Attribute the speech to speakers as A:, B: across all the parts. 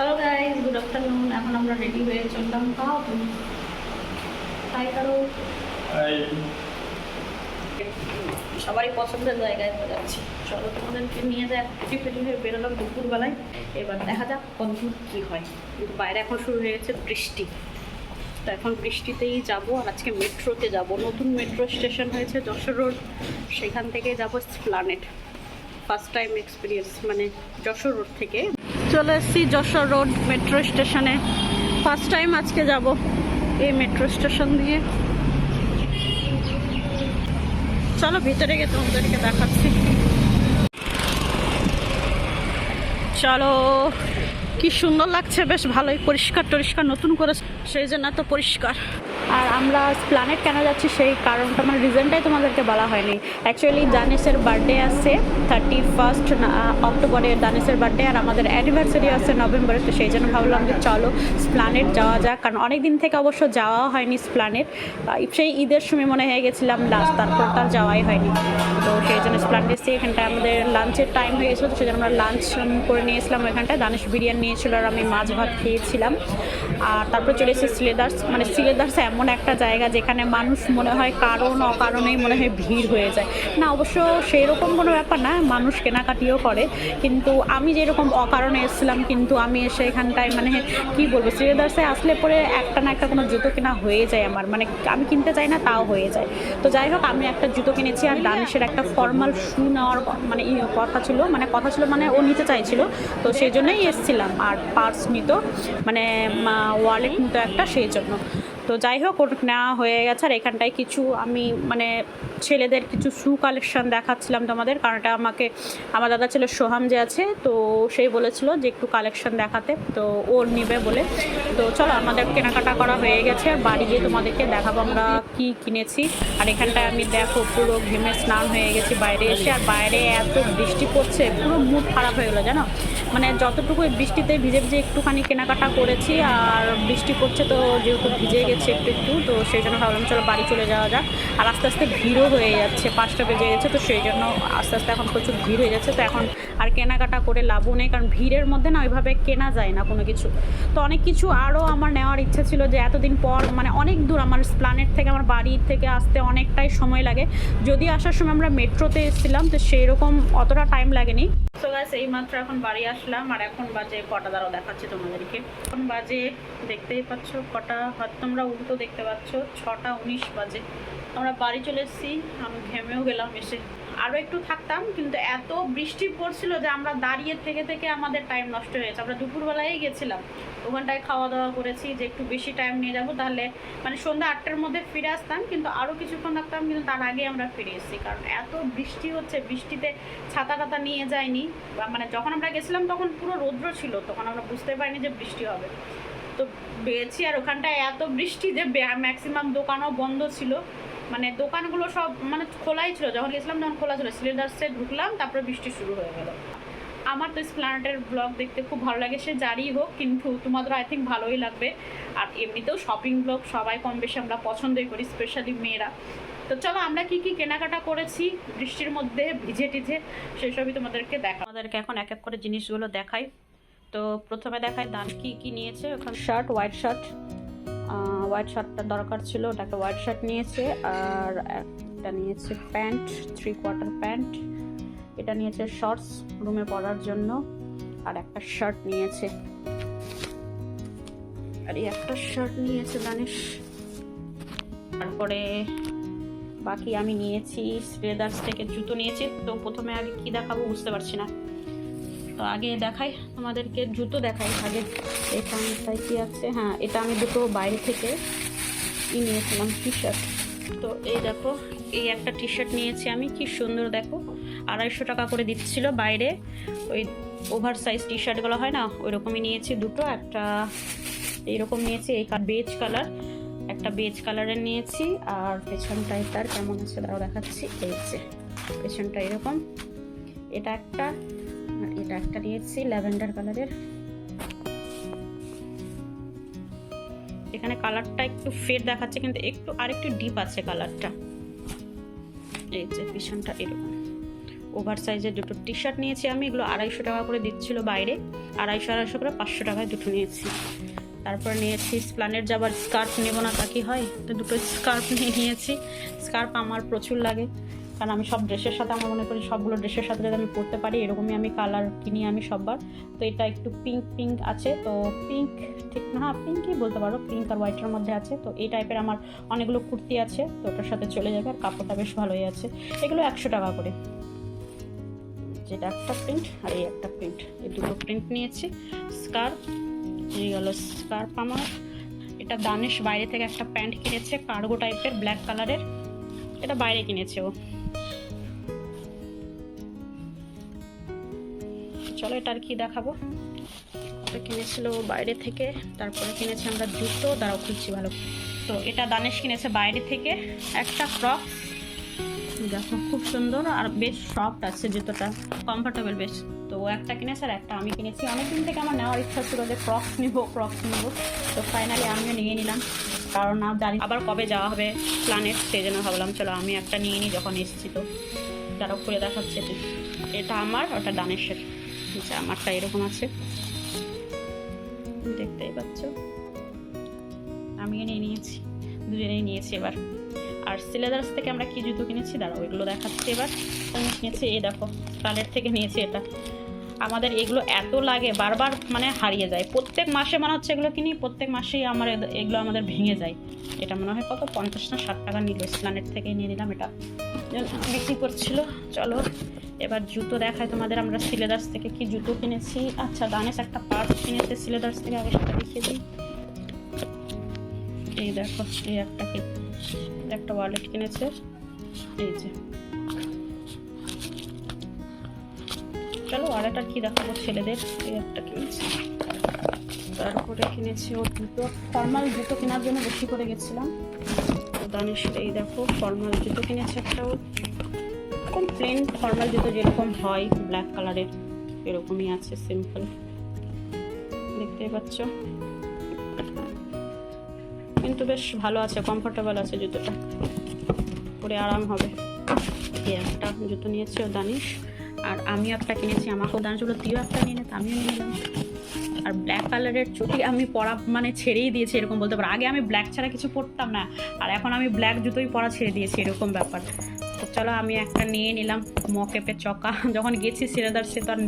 A: Hello guys, good afternoon. এখন আমরা ready হয়ে চললাম তুমি তাই করো। সবারই পছন্দের জায়গায় হয়ে যাচ্ছি। চলো তোমাদেরকে নিয়ে যায় টিফিন হয়ে বেরোলাম দুপুরবেলায়। এবার দেখা যাক কতদূর কী হয়। কিন্তু বাইরে এখন শুরু হয়ে গেছে বৃষ্টি, তো এখন বৃষ্টিতেই যাব। আর আজকে মেট্রোতে যাব, নতুন মেট্রো স্টেশন হয়েছে যশোর রোড, সেখান থেকে যাব এসপ্ল্যানেড। ফার্স্ট টাইম এক্সপিরিয়েন্স, মানে যশোর রোড থেকে চলে এসেছি যশোর রোড মেট্রো স্টেশনে। ফার্স্ট টাইম আজকে যাব এই মেট্রো স্টেশন দিয়ে। চলো ভিতরে গিয়ে তোমাদেরকে দেখাচ্ছি। চলো, কি সুন্দর লাগছে, বেশ ভালোই পরিষ্কার টরিষ্কার নতুন করে, সেই জন্য এত পরিষ্কার। আর আমরা প্ল্যানেট কেন যাচ্ছি সেই কারণটা, মানে রিজনটাই তোমাদেরকে বলা হয়নি। অ্যাকচুয়ালি দানিশের বার্থডে আছে 31 অক্টোবরে, দানিশের বার্থডে, আর আমাদের অ্যানিভার্সারি আছে নভেম্বরে। তো সেই জন্য ভাবলাম যে চলো প্ল্যানেট যাওয়া যাক, কারণ অনেক দিন থেকে অবশ্য যাওয়া হয়নি প্ল্যানেট। সেই ঈদের সময় মনে হয়ে গেছিলাম লাস্ট, তারপর তার যাওয়াই হয়নি। তো সেই জন্য প্ল্যানেট এসেছি। এখানটায় আমাদের লাঞ্চের টাইম হয়ে গেছিলো, তো সেই জন্য আমরা লাঞ্চ করে নিয়েছিলাম। ওইখানটায় দানিশ বিরিয়ানি নিয়েছিল আর আমি মাছ ভাত খেয়েছিলাম। আর তারপর চলে এসেছি সিলেদার্স। মানে সিলেদার্স এমন একটা জায়গা যেখানে মানুষ মনে হয় কারণ অকারণেই মনে হয় ভিড় হয়ে যায়। না, অবশ্য সেই রকম কোনো ব্যাপার না, মানুষ কেনাকাটিও করে, কিন্তু আমি যেরকম অকারণে এসেছিলাম, কিন্তু আমি এসে এখানটায় মানে কি বলবো, সিলেদার্সে আসলে পরে একটা না একটা কোনো জুতো কেনা হয়ে যায় আমার, মানে আমি কিনতে চাই না তাও হয়ে যায়। তো যাই হোক, আমি একটা জুতো কিনেছি, আর দানিশের একটা ফর্মাল শু নেওয়ার মানে কথা ছিল, মানে ও নিতে চাইছিল, তো সেই জন্যই এসেছিলাম। আর পার্স নিত, মানে ওয়ালেট নিত একটা, সেই জন্য। তো যাই হোক, ওর নেওয়া হয়ে গেছে। আর এখানটায় কিছু আমি মানে ছেলেদের কিছু শু কালেকশন দেখাচ্ছিলাম তোমাদের, কারণ এটা আমাকে আমার দাদা ছেলে সোহাম যে আছে, তো সেই বলেছিল যে একটু কালেকশন দেখাতে, তো ওর নিবে বলে। তো চলো, আমাদের কেনাকাটা করা হয়ে গেছে, আর বাড়ি গিয়ে তোমাদেরকে দেখাবো আমরা কি কিনেছি। আর এখানটায় আমি দেখো পুরো ঘেমে স্নান হয়ে গেছি বাইরে এসে, আর বাইরে এত বৃষ্টি পড়ছে, পুরো মুড খারাপ হয়ে গেলো জানো। মানে যতটুকু বৃষ্টিতে ভিজে ভিজে একটুখানি কেনাকাটা করেছি, আর বৃষ্টি পড়ছে তো যেহেতু ভিজে গেছে একটু, তো সেই জন্য ভাবলাম চলো বাড়ি চলে যাওয়া যাক। আর আস্তে আস্তে ভিড়ও হয়ে যাচ্ছে, 5টা বেজে গেছে, তো সেই জন্য আস্তে আস্তে এখন প্রচুর ভিড় হয়ে যাচ্ছে। তো এখন আর কেনাকাটা করে লাভও নেই, কারণ ভিড়ের মধ্যে না ওইভাবে কেনা যায় না কোনো কিছু। তো অনেক কিছু আরও আমার নেওয়ার ইচ্ছা ছিল, যে এতদিন পর মানে অনেক দূর আমার প্ল্যানেট থেকে, আমার বাড়ির থেকে আসতে অনেকটাই সময় লাগে। যদি আসার সময় আমরা মেট্রোতে এসেছিলাম, তো সেই রকম অতটা টাইম লাগেনি। সো গাইস, এইমাত্র এখন বাড়ি আসলাম, আর এখন বাজে কটা, দ্বারাও দেখাচ্ছি তোমাদেরকে। এখন বাজে দেখতেই পাচ্ছ কটা, হয়তো তোমরা উল্টো দেখতে পাচ্ছ, 6টা 19 বাজে। আমরা বাড়ি চলে এসেছি, আমি ঘেমেও গেলাম এসে। আরও একটু থাকতাম, কিন্তু এত বৃষ্টি পড়ছিল যে আমরা দাঁড়িয়ে থেকে থেকে আমাদের টাইম নষ্ট হয়েছে। আমরা দুপুরবেলায় গেছিলাম, ওখানটায় খাওয়া দাওয়া করেছি, যে একটু বেশি টাইম নিয়ে যাব, তাহলে মানে সন্ধ্যা 8টার মধ্যে ফিরে আসতাম, কিন্তু আরও কিছুক্ষণ থাকতাম, কিন্তু তার আগে আমরা ফিরে এসেছি, কারণ এত বৃষ্টি হচ্ছে। বৃষ্টিতে ছাতা টাতা নিয়ে যায়নি, মানে যখন আমরা গেছিলাম তখন পুরো রৌদ্র ছিল, তখন আমরা বুঝতে পারিনি যে বৃষ্টি হবে। তো বেয়েছি, আর ওখানটায় এত বৃষ্টি যে ম্যাক্সিমাম দোকানও বন্ধ ছিল, মানে দোকানগুলো সব মানে খোলাই ছিল, যখন গেছিলাম তখন খোলা ছিল। সিলেদার্সে ঢুকলাম, তারপরে বৃষ্টি শুরু হয়ে গেল। আমার তো এসপ্ল্যানেডের ব্লগ দেখতে খুব ভালো লাগে, সে যারই হোক, কিন্তু তোমাদের আই থিঙ্ক ভালোই লাগবে। আর এমনিতেও শপিং ব্লগ সবাই কম বেশি আমরা পছন্দই করি, স্পেশালি মেয়েরা। তো চলো, আমরা কি কি কেনাকাটা করেছি বৃষ্টির মধ্যে ভিজে টিজে, সেসবই তোমাদেরকে আমাদেরকে এখন এক এক করে জিনিসগুলো দেখাই। তো প্রথমে দেখাই দান কি কি নিয়েছে। ওখানে শার্ট, হোয়াইট শার্টটা দরকার ছিল, ওটাকে হোয়াইট শার্ট নিয়েছে। আর একটা নিয়েছে প্যান্ট, 3/4 প্যান্ট। এটা নিয়েছে শর্টস রুমে পরার জন্য। আর একটা শার্ট নিয়েছে, আর এই একটা শার্ট নিয়েছে দানিশ। তারপরে বাকি আমি নিয়েছি সিলেদার্স থেকে জুতো নিয়েছি। তো প্রথমে আগে কি দেখাবো বুঝতে পারছি না, তো আগে দেখাই তোমাদেরকে, জুতো দেখাই আগে। এখানটায় কি আছে, হ্যাঁ, এটা আমি দুটো বাইরে থেকে নিয়েছিলাম টি শার্ট। তো এই দেখো, এই একটা টি শার্ট নিয়েছি আমি, কি সুন্দর দেখো, 250 টাকা করে দিচ্ছিল বাইরে। ওই ওভার সাইজ টি শার্টগুলো হয় না, ওই রকমই নিয়েছি দুটো। একটা এইরকম নিয়েছি, এই বেজ কালার, একটা বেজ কালারের নিয়েছি। আর পেছনটায় তার কেমন আছে তাও দেখাচ্ছি। এই যে পেছনটা এরকম, এটা একটা, আর এটা একটা নিয়েছি ল্যাভেন্ডার কালারের। এখানে কালারটা একটু ফেড দেখাচ্ছে, কিন্তু একটু আরেকটু ডিপ আছে কালারটা। এই যে পিছনটা এরকম, ওভার সাইজের দুটো টি শার্ট নিয়েছি আমি, এগুলো 250 টাকা করে দিচ্ছিল বাইরে, 250 করে 500 টাকায় দুটো নিয়েছি। তারপর নিয়েছি স্প্লানেট যাবার স্কার্ফ, নেবো না তা কি হয়, তো দুটো স্কার্ফ নিয়েছি। স্কার্ফ আমার প্রচুর লাগে, কারণ আমি সব ড্রেসের সাথে, আমার মনে করি সবগুলো ড্রেসের সাথে যদি আমি পরতে পারি, এরকমই আমি কালার কিনি আমি সববার। তো এটা একটু পিঙ্ক পিঙ্ক আছে, তো পিঙ্ক ঠিক না, পিঙ্কই বলতে পারো, পিঙ্ক আর হোয়াইটের মধ্যে আছে। তো এই টাইপের আমার অনেকগুলো কুর্তি আছে, তো ওটার সাথে চলে যাবে, আর কাপড়টা বেশ ভালোই আছে। এগুলো 100 টাকা করে, যেটা একটা প্রিন্ট আর এই একটা প্রিন্ট, এই দুটো প্রিন্ট নিয়েছি। স্কার্ফ, এই হলো স্কার্ফ আমার। এটা দানেশ বাইরে থেকে একটা প্যান্ট কিনেছে, কার্গো টাইপের ব্ল্যাক কালারের, এটা বাইরে কিনেছে ও। চলো এটা আর কি দেখাবো, এটা কিনেছিল বাইরে থেকে। তারপরে কিনেছি আমরা জুতো, দাঁড়াও খুলছি ভালো। তো এটা দানেশ কিনেছে বাইরে থেকে একটা ফ্রক, দেখো খুব সুন্দর আর বেশ সফট আছে জুতোটা, কমফোর্টেবল বেশ। তো একটা কিনেছে আর একটা আমি কিনেছি। অনেকদিন থেকে আমার নেওয়ার ইচ্ছা ছিল যে ক্রক্স নিব। তো ফাইনালি আমিও নিয়ে নিলাম, কারণ না জানি আবার কবে যাওয়া হবে প্ল্যানেট, সেই জন্য ভাবলাম চলো আমি একটা নিয়ে নিই যখন এসেছি। তো যারা খুলে দেখাচ্ছে, এটা আমার, ওটা দানেশের। আচ্ছা, আমারটা এরকম আছে, দেখতেই পাচ্ছ। আমিও নিয়ে নিয়েছি, দুজনেই নিয়েছি এবার। আর সিলেদার্স থেকে আমরা কি জুতো কিনেছি দাঁড়াও ওইগুলো দেখাচ্ছি এবার। নিয়েছি এই দেখো, প্ল্যানেট থেকে নিয়েছি এটা। আমাদের এগুলো এত লাগে, বারবার মানে হারিয়ে যায়, প্রত্যেক মাসে মনে হচ্ছে এগুলো কিনি, প্রত্যেক মাসেই আমার এগুলো আমাদের ভেঙে যায়। এটা মনে হয় কত 50 না 60 টাকা নিল, প্ল্যানেট থেকে নিয়ে নিলাম, এটা বিক্রি করছিল। চলো এবার জুতো দেখায় তোমাদের, আমরা সিলেদার্স থেকে কি জুতো কিনেছি। আচ্ছা, দানেশ একটা পার্স কিনেছে সিলেদার্স থেকে, আগে সেটা দেখিয়ে দিই। এই দেখো, এই একটা ওয়ালেট কিনেছে, এই যে। চলো আর একটা কি দেখাবো ছেলেদের, এই একটা কিনেছি। তারপরে কিনেছি ও জুতো, ফর্মাল জুতো কেনার জন্য বেশি করে গেছিলাম। দানেশ এই দেখো ফর্মাল জুতো কিনেছে একটাও, এরকম প্লেন ফর্মাল জুতো যেরকম হয় ব্ল্যাক কালারের, এরকমই আছে, সিম্পল, দেখতেই পাচ্ছ। কিন্তু বেশ ভালো আছে, কমফোর্টেবল আছে জুতোটা, পরে আরাম হবে। এই একটা জুতো নিয়েছে ও দানিশ, আর আমিও একটা কিনেছি, আমাকেও দানিশগুলো তুইও একটা নিয়ে নিতে, আমিও নিয়ে নিলাম। আর ব্ল্যাক কালারের চটি আমি পরা মানে ছেড়েই দিয়েছি, এরকম বলতে পারো। আগে আমি ব্ল্যাক ছাড়া কিছু পরতাম না, আর এখন আমি ব্ল্যাক জুতোই পরা ছেড়ে দিয়েছি, এরকম ব্যাপার। তো চলো আমি একটা নিয়ে নিলাম, মকেপের চকা। যখন গেছি সিলেদার্সে তো আর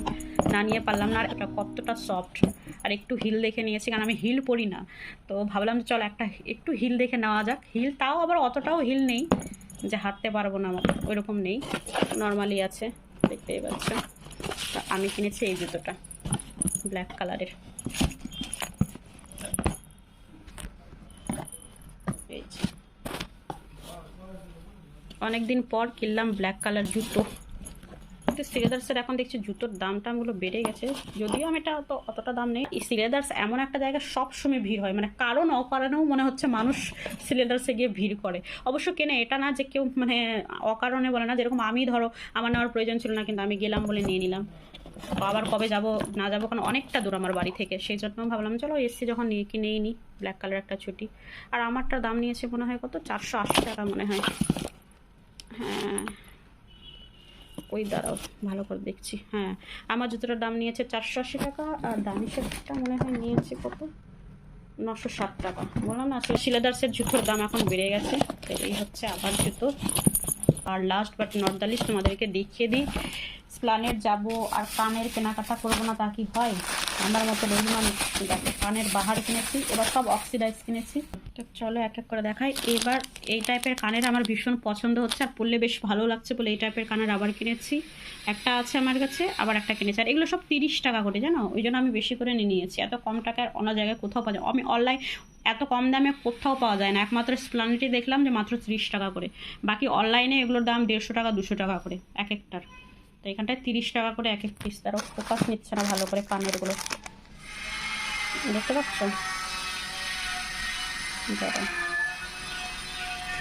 A: না নিয়ে পারলাম না, আর এটা কতটা সফট। আর একটু হিল দেখে নিয়েছি, কারণ আমি হিল পরি না, তো ভাবলাম যে চলো একটা একটু হিল দেখে নেওয়া যাক। হিল তাও আবার অতটাও হিল নেই যে হাঁটতে পারবো না, আমার ওইরকম নেই, নর্মালি আছে, দেখতেই পাচ্ছ। আমি কিনেছি এই জুতোটা ব্ল্যাক কালারের, অনেকদিন পর কিনলাম ব্ল্যাক কালার জুতো। কিন্তু সিলেদার্সের এখন দেখছি জুতোর দাম টামগুলো বেড়ে গেছে, যদিও আমি এটা অতটা দাম নেই। এই সিলেদার্স এমন একটা জায়গা সবসময় ভিড় হয়, মানে কারণ অকারণেও মনে হচ্ছে মানুষ সিলেদার্সে গিয়ে ভিড় করে। অবশ্য কেনে এটা না যে কেউ মানে অকারণে বলে না, যেরকম আমি ধরো আমার নেওয়ার প্রয়োজন ছিল না, কিন্তু আমি গেলাম বলে নিয়ে নিলাম। আবার কবে যাব না যাবো, কারণ অনেকটা দূর আমার বাড়ি থেকে, সেই জন্য ভাবলাম চলো এসছি যখন নিয়ে কিনেই নিই ব্ল্যাক কালার একটা ছুটি। আর আমারটার দাম নিয়েছে মনে হয় কত 480 টাকা মনে হয়। হ্যাঁ ওই দাঁড়াও ভালো করে দেখছি, হ্যাঁ আমার জুতোটার দাম নিয়েছে 480 টাকা, আর দানিশেরটা মনে হয় নিয়েছে কত 960 টাকা। বললাম না আসলে সিলেদার্সের জুতোর দাম এখন বেড়ে গেছে। তো এই হচ্ছে আবার জুতো। আর last but not the least তোমাদেরকে দেখিয়ে দিই, প্ল্যানেট যাব আর কানের কেনাকাটা করবো না তা কি হয়, আমার মতো রোজ মানুষ। দেখো কানের বাহার কিনেছি, এবার সব অক্সিডাইজ কিনেছি। তো চলো এক এক করে দেখাই। এবার এই টাইপের কানের আমার ভীষণ পছন্দ হচ্ছে, আর পরলে বেশ ভালো লাগছে বলে এই টাইপের কানের আবার কিনেছি। একটা আছে আমার কাছে, আবার একটা কিনেছি। আর এগুলো সব 30 টাকা করে জানো, ওই জন্য আমি বেশি করে নিয়েছি। এত কম টাকায় অন্য জায়গায় কোথাও পাওয়া যায়, আমি অনলাইন এত কম দামে কোথাও পাওয়া যায় না, একমাত্র প্ল্যানেটে দেখলাম যে মাত্র 30 টাকা করে। বাকি অনলাইনে এগুলোর দাম 150 টাকা 200 টাকা করে এক একটার। তো এখানটায় 30 টাকা করে এক এক পিস। তারও ফোকাস নিচ্ছে না ভালো করে কানেরগুলো, দেখতে পাচ্ছ?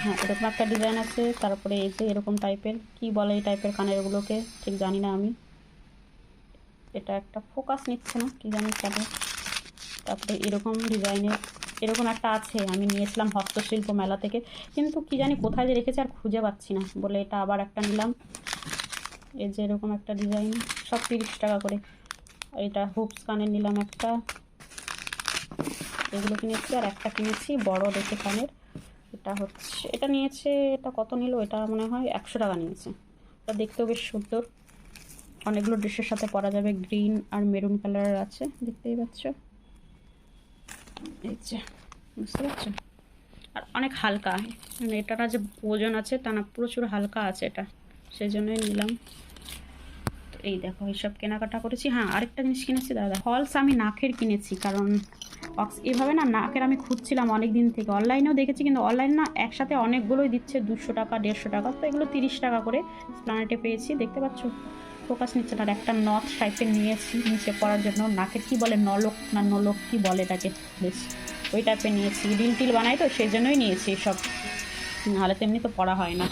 A: হ্যাঁ এরকম একটা ডিজাইন আছে। তারপরে এই যে এরকম টাইপের, কি বলে এই টাইপের কানেরগুলোকে ঠিক জানি না আমি, এটা একটা ফোকাস নিচ্ছে না কি জানি কেন। তারপরে এরকম ডিজাইনের এরকম একটা আছে, আমি নিয়েছিলাম হস্তশিল্প মেলা থেকে, কিন্তু কি জানি কোথায় যে রেখেছে আর খুঁজে পাচ্ছি না বলে এটা আবার একটা নিলাম। এই যে এরকম একটা ডিজাইন, সব 30 টাকা করে। এটা হুপস কানের নিলাম একটা, এগুলো কিনেছি। আর একটা কিনেছি বড় দেখে কানের, এটা হচ্ছে, এটা নিয়েছে, এটা কত নিল, এটা মনে হয় 100 টাকা নিয়েছে। এটা দেখতেও বেশ সুন্দর, অনেকগুলো ড্রেসের সাথে পরা যাবে। গ্রিন আর মেরুন কালারের আছে, দেখতেই পাচ্ছ। এই যে, বুঝতে পারছো? আর অনেক হালকা, মানে এটা না যে ওজন আছে তা না, প্রচুর হালকা আছে এটা, সেই জন্যই নিলাম। তো এই দেখো, এইসব কেনাকাটা করেছি। হ্যাঁ, আরেকটা জিনিস কিনেছি দাদা, ফলস আমি নাকের কিনেছি, কারণ এভাবে না নাকের আমি খুঁজছিলাম অনেক দিন থেকে, অনলাইনেও দেখেছি, কিন্তু অনলাইন না একসাথে অনেকগুলোই দিচ্ছে 200 টাকা 150 টাকা, তো এগুলো 30 টাকা করে প্ল্যানেটে পেয়েছি। দেখতে পাচ্ছ, ফোকাস নিচ্ছে না। আর একটা নথ টাইপের নিয়েছি নিচে পরার জন্য, নাকের কি বলে, নলক না নলক কি বলে এটাকে, বেশ ওই টাইপের নিয়েছি। রিল টিল বানাই তো, সেই জন্যই নিয়েছি সব, নাহলে তেমনি তো পড়া হয় না।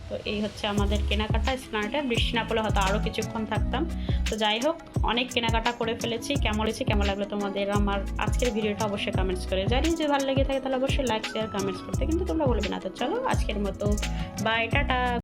A: তো এই হচ্ছে আমাদের কেনাকাটা স্প্ল্যানেটে। বৃষ্টি না পড়লে হয়তো আরও কিছুক্ষণ থাকতাম। তো যাই হোক, অনেক কেনাকাটা করে ফেলেছি। কেমন লাগলো তোমাদের আমার আজকের ভিডিওটা অবশ্যই কমেন্টস করে জানিয়ে, যে ভালো লেগে থাকে তাহলে অবশ্যই লাইক শেয়ার কমেন্টস করতে কিন্তু তোমরা বলবে না। তো চলো আজকের মতো বাই, টাটা।